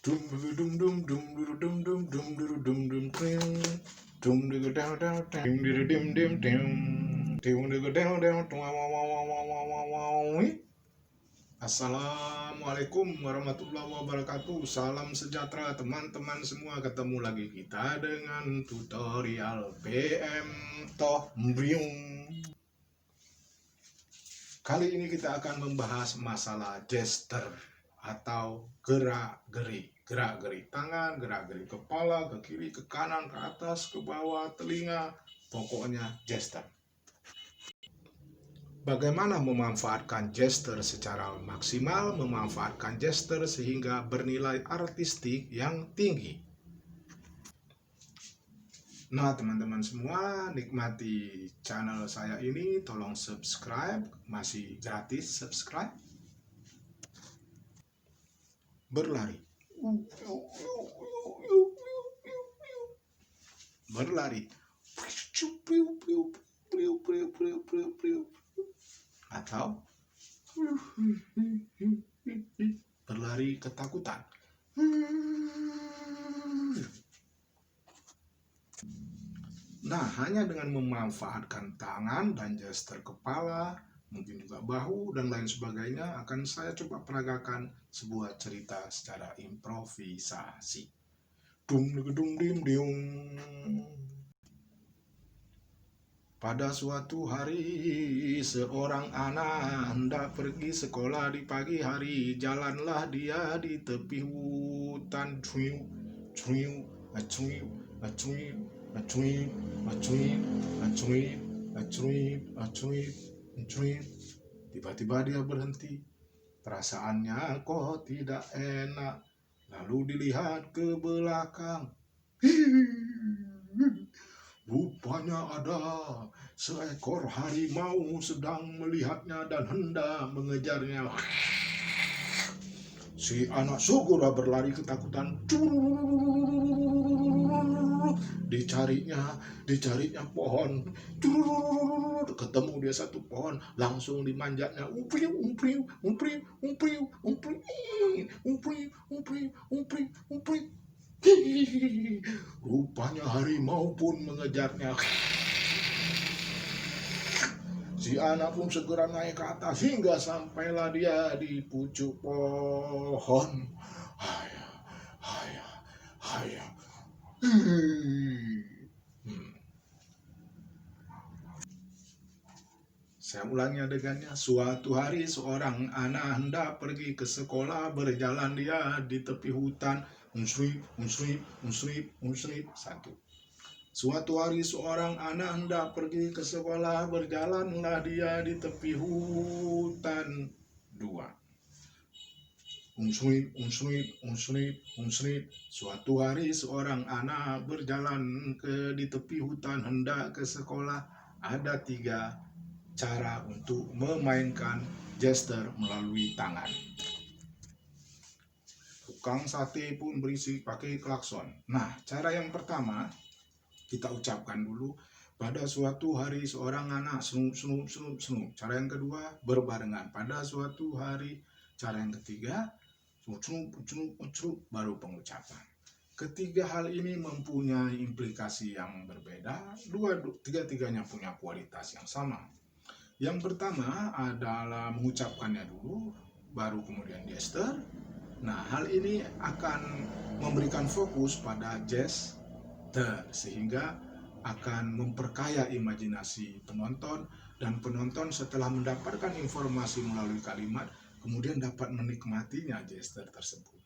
Dum dum dum dum dum dum dum dum dum dum dum dum dum dum down down down dim dim dim dim dim dim down down wow. Assalamualaikum warahmatullahi wabarakatuh. Salam sejahtera teman-teman semua. Ketemu lagi kita dengan tutorial PM Toh Mbriung. Kali ini kita akan membahas masalah gesture atau gerak-geri tangan, gerak-geri kepala, ke kiri, ke kanan, ke atas, ke bawah, telinga, pokoknya gesture. Bagaimana memanfaatkan gesture secara maksimal, memanfaatkan gesture sehingga bernilai artistik yang tinggi. Nah, teman-teman semua, nikmati channel saya ini, tolong subscribe, masih gratis subscribe. Berlari. Berlari. Atau berlari ketakutan. Nah, hanya dengan memanfaatkan tangan dan gesture kepala, mungkin juga bahu dan lain sebagainya, akan saya coba peragakan sebuah cerita secara improvisasi. Pada suatu hari, seorang anak hendak pergi sekolah di pagi hari. Jalanlah dia di tepi hutan. Tiba-tiba dia berhenti. Perasaannya kok tidak enak. Lalu dilihat ke belakang. Rupanya ada seekor harimau sedang melihatnya dan hendak mengejarnya. Si anak segera berlari ketakutan. Dicarinya pohon. Ketemu dia satu pohon, langsung dimanjatnya. Rupanya harimau pun mengejarnya. Si anak pun segera naik ke atas hingga sampailah dia di pucuk pohon. Saya ulangi adegannya. Suatu hari seorang anak hendak pergi ke sekolah. Berjalan dia di tepi hutan. Satu. Suatu hari seorang anak hendak pergi ke sekolah. Berjalanlah dia di tepi hutan. 2. Suatu hari seorang anak berjalan di tepi hutan hendak ke sekolah. Ada 3 cara untuk memainkan gesture melalui tangan. Tukang sate pun berisik pakai klakson. Nah, cara yang pertama kita ucapkan dulu. Pada suatu hari seorang anak snu. Cara yang kedua berbarengan. Pada suatu hari. Cara yang ketiga baru pengucapan. Ketiga hal ini mempunyai implikasi yang berbeda. Tiga-tiganya punya kualitas yang sama. Yang pertama adalah mengucapkannya dulu, baru kemudian gesture. Nah, hal ini akan memberikan fokus pada gesture sehingga akan memperkaya imajinasi penonton, dan penonton setelah mendapatkan informasi melalui kalimat kemudian dapat menikmatinya gesture tersebut.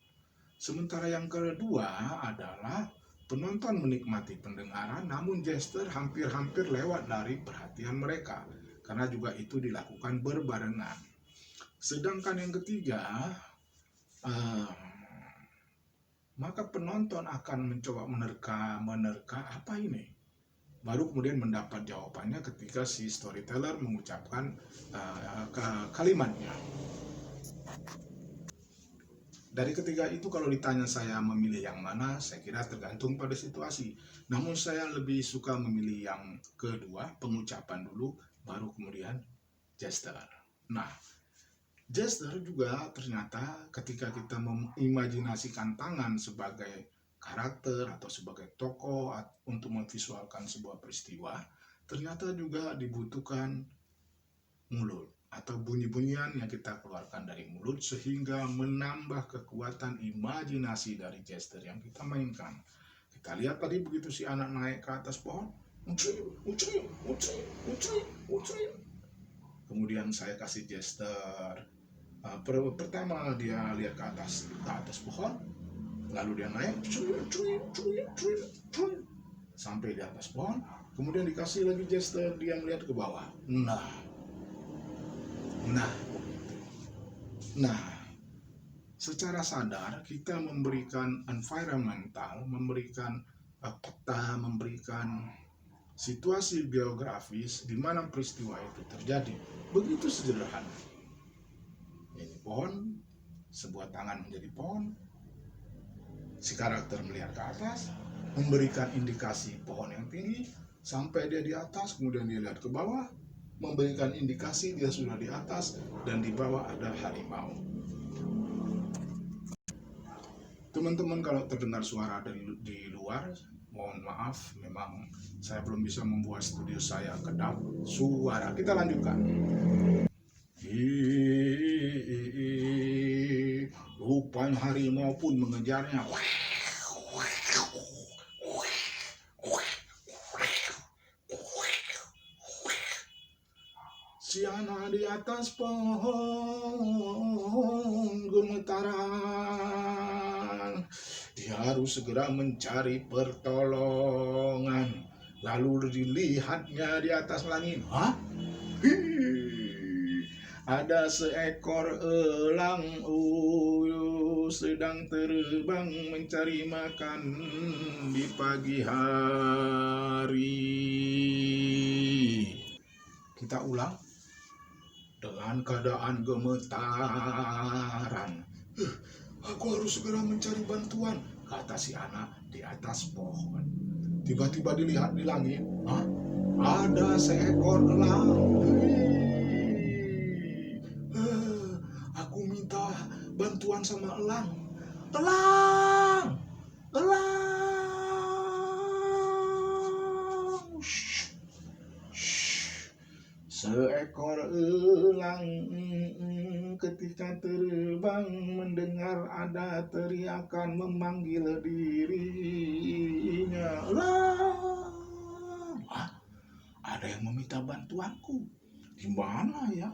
Sementara yang kedua adalah penonton menikmati pendengaran, namun gesture hampir-hampir lewat dari perhatian mereka, karena juga itu dilakukan berbarengan. Sedangkan yang ketiga, maka penonton akan mencoba menerka apa ini. Baru kemudian mendapat jawabannya ketika si storyteller mengucapkan kalimatnya. Dari ketiga itu kalau ditanya saya memilih yang mana, saya kira tergantung pada situasi. Namun saya lebih suka memilih yang kedua, pengucapan dulu, baru kemudian gesture. Nah, Gesture juga ternyata ketika kita mengimajinasikan tangan sebagai karakter atau sebagai tokoh untuk memvisualkan sebuah peristiwa, ternyata juga dibutuhkan mulut atau bunyi-bunyian yang kita keluarkan dari mulut sehingga menambah kekuatan imajinasi dari gesture yang kita mainkan. Kita lihat tadi begitu si anak naik ke atas pohon, ucil, ucil, ucil, ucil, ucil. Kemudian saya kasih gesture. Pertama dia lihat ke atas pohon, lalu dia naik sampai di atas pohon, kemudian dikasih lagi gesture dia melihat ke bawah. Nah, secara sadar kita memberikan environmental, memberikan peta, memberikan situasi geografis di mana peristiwa itu terjadi. Begitu sederhana. Ini pohon, sebuah tangan menjadi pohon, si karakter melihat ke atas, memberikan indikasi pohon yang tinggi, sampai dia di atas, kemudian dia lihat ke bawah, memberikan indikasi dia sudah di atas, dan di bawah ada harimau. Teman-teman kalau terdengar suara di luar, mohon maaf, memang saya belum bisa membuat studio saya kedap suara. Kita lanjutkan. Rupanya harimau pun mengejarnya. Si anak di atas pohon gemetaran. Dia harus segera mencari pertolongan. Lalu dilihatnya di atas langit. Ada seekor elang sedang terbang mencari makan di pagi hari. Kita ulang dengan keadaan gemetaran. Aku harus segera mencari bantuan, kata si anak di atas pohon. Tiba-tiba dilihat di langit, ada seekor elang. Aku minta bantuan sama elang. Elang! Seekor elang ketika terbang mendengar ada teriakan memanggil dirinya. Elang! Ada yang meminta bantuanku. Di mana ya?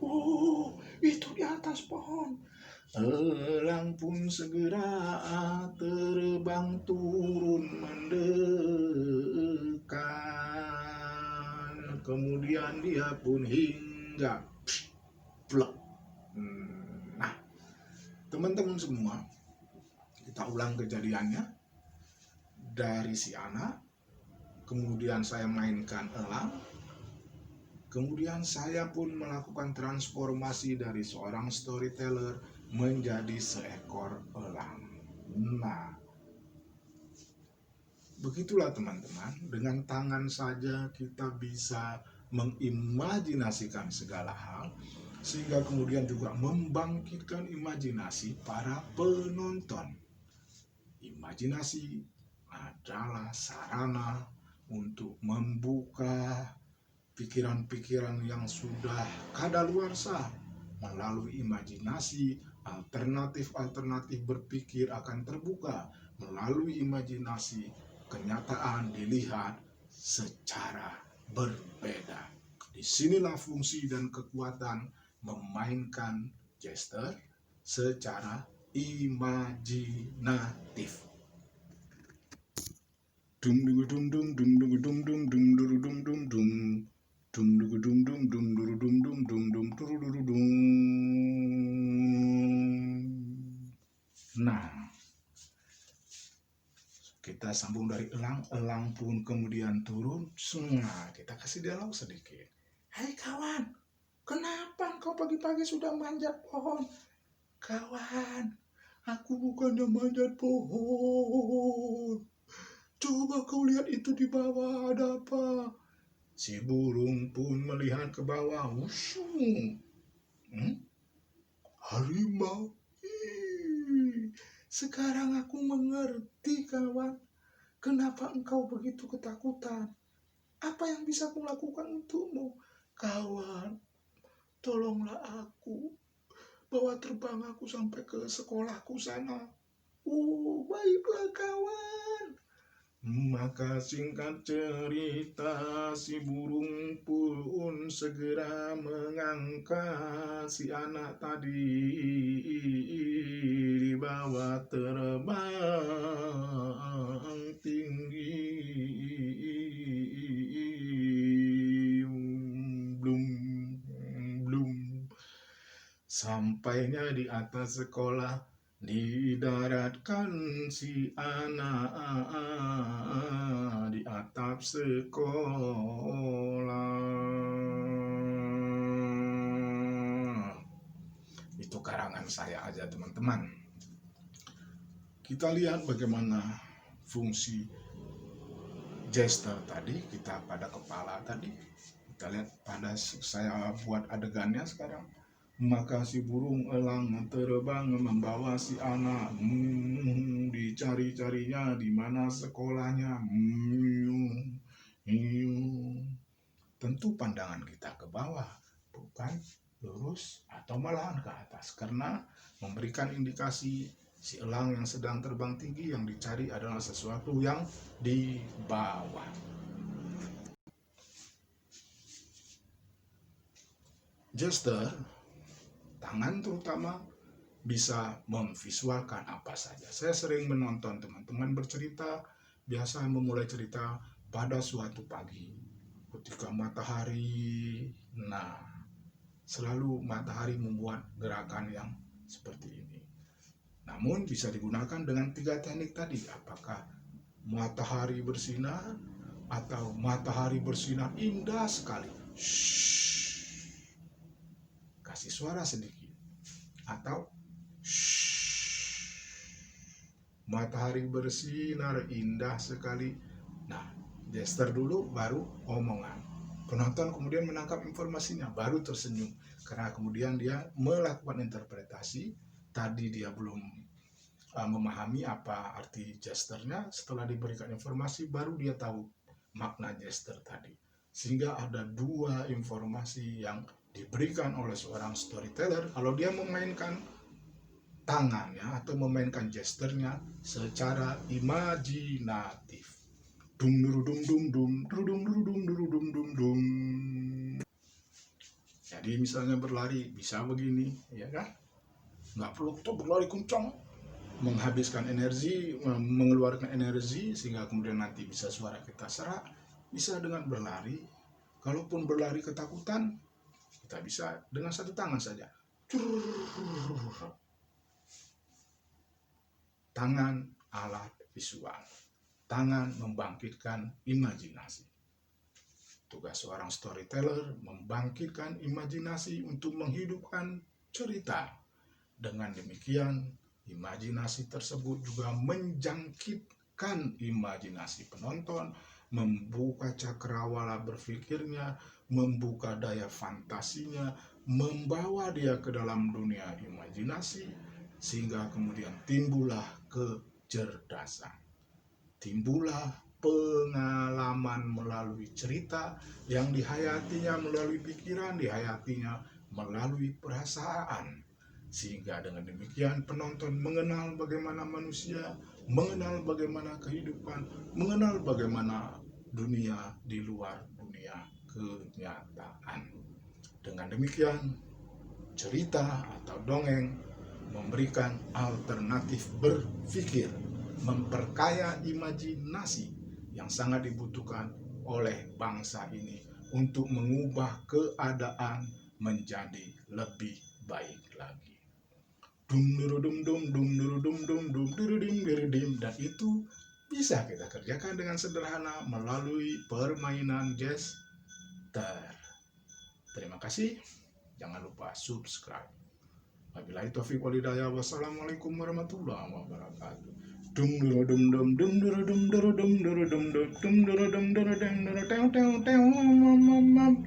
Oh, itu di atas pohon. Elang pun segera terbang turun mendekat. Kemudian dia pun hinggap. Plek. Nah, teman-teman semua, kita ulang kejadiannya dari si anak. Kemudian saya mainkan elang. Kemudian saya pun melakukan transformasi dari seorang storyteller menjadi seekor elang. Nah, begitulah teman-teman, dengan tangan saja kita bisa mengimajinasikan segala hal, sehingga kemudian juga membangkitkan imajinasi para penonton. Imajinasi adalah sarana untuk membuka pikiran-pikiran yang sudah kadaluarsa. Melalui imajinasi, alternatif-alternatif berpikir akan terbuka. Melalui imajinasi, kenyataan dilihat secara berbeda. Disinilah fungsi dan kekuatan memainkan gesture secara imajinatif. Dum dum dum dum dum dum dum dum dum dum dum dum dum. Nah, kita sambung dari elang. Elang pun kemudian turun. Nah, kita kasih dialog sedikit. Hai kawan, kenapa kau pagi-pagi sudah manjat pohon? Kawan, aku bukannya manjat pohon. Coba kau lihat itu di bawah, ada apa? Si burung pun melihat ke bawah. harimau. Ih, sekarang aku mengerti, kawan. Kenapa engkau begitu ketakutan? Apa yang bisa kulakukan untukmu? Kawan, tolonglah aku. Bawa terbang aku sampai ke sekolahku sana. Baiklah kawan. Maka singkat cerita, si burung pun segera mengangkat si anak tadi, dibawa terbang tinggi. Blum, blum. Sampainya di atas sekolah, didaratkan si anak di atap sekolah. Itu karangan saya aja, teman-teman. Kita lihat bagaimana fungsi gesture tadi, kita pada kepala tadi. Kita lihat pada, saya buat adegannya sekarang. Maka si burung elang terbang membawa si anak, dicari-carinya di mana sekolahnya. Tentu pandangan kita ke bawah, bukan lurus atau malahan ke atas, karena memberikan indikasi si elang yang sedang terbang tinggi, yang dicari adalah sesuatu yang di bawah. Gesture tangan terutama bisa memvisualkan apa saja. Saya sering menonton teman-teman bercerita, biasa memulai cerita pada suatu pagi ketika matahari, selalu matahari membuat gerakan yang seperti ini. Namun bisa digunakan dengan 3 teknik tadi. Apakah matahari bersinar, atau matahari bersinar indah sekali, kasih suara sedikit, atau matahari bersinar indah sekali. Gesture dulu baru omongan. Penonton kemudian menangkap informasinya, baru tersenyum, karena kemudian dia melakukan interpretasi. Tadi dia belum memahami apa arti gesturnya. Setelah diberikan informasi, baru dia tahu makna gesture tadi. Sehingga ada 2 informasi yang diberikan oleh seorang storyteller kalau dia memainkan tangannya atau memainkan gesturnya secara imajinatif. Jadi misalnya berlari bisa begini, ya kan? Nggak perlu tuh berlari kencang, menghabiskan energi, mengeluarkan energi, sehingga kemudian nanti bisa suara kita serak. Bisa dengan berlari. Kalaupun berlari ketakutan, kita bisa dengan 1 tangan saja. Tangan alat visual. Tangan membangkitkan imajinasi. Tugas seorang storyteller membangkitkan imajinasi untuk menghidupkan cerita. Dengan demikian, imajinasi tersebut juga menjangkitkan imajinasi penonton, membuka cakrawala berpikirnya, membuka daya fantasinya, membawa dia ke dalam dunia imajinasi, sehingga kemudian timbullah kecerdasan. Timbullah pengalaman melalui cerita yang dihayatinya melalui pikiran, dihayatinya melalui perasaan. Sehingga dengan demikian penonton mengenal bagaimana manusia, mengenal bagaimana kehidupan, mengenal bagaimana dunia di luar dunia kenyataan. Dengan demikian, cerita atau dongeng memberikan alternatif berpikir, memperkaya imajinasi yang sangat dibutuhkan oleh bangsa ini untuk mengubah keadaan menjadi lebih baik lagi. Dan itu bisa kita kerjakan dengan sederhana melalui permainan gesture. Terima kasih. Jangan lupa subscribe. Wabillahi taufiq wal hidayah. Wassalamualaikum warahmatullahi wabarakatuh.